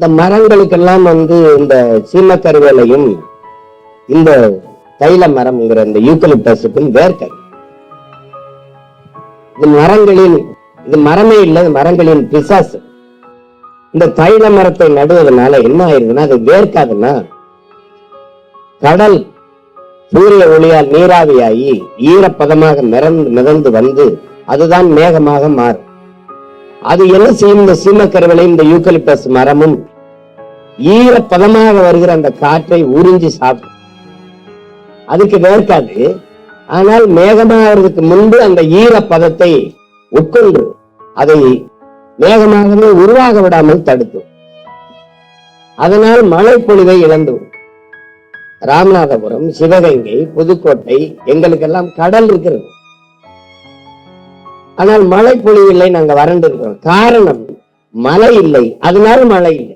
இந்த மரங்களுக்கெல்லாம் இந்த சீமக்கருவேலையும் இந்த தைல மரம்ங்கிற இந்த யூக்கலிப்டஸுக்கும் வேர்க்கல். இது மரமே இல்லை, மரங்களின் பிசாசு. இந்த தைல மரத்தை நடுவதனால என்ன ஆயிருதுன்னா, அது வேர்க்காதுன்னா கடல் சூரிய ஒளியால் நீராவியாகி ஈரப்பதமாக மிதந்து வந்து அதுதான் மேகமாக மாறும். அது என்ன செய்யும்? இந்த சீமக்கருவேலை இந்த யூக்கலிப்டஸ் மரமும் ஈரப்பதமாக வருகிற அந்த காற்றை உறிஞ்சி சாப்பிடும். அதுக்கு வேர்க்காது, ஆனால் மேகமாகிறதுக்கு முன்பு அந்த ஈரப்பதத்தை உட்கொண்டு அதை மேகமாகவே உருவாக விடாமல் தடுக்கும். அதனால் மழை பொழிவை இழந்து ராமநாதபுரம், சிவகங்கை, புதுக்கோட்டை எங்களுக்கெல்லாம் கடல் இருக்கிறது, ஆனால் மழை பொழிவில்லை. நாங்க வறண்டு இருக்கிறோம். காரணம் மழை இல்லை, அதனால மழை இல்லை.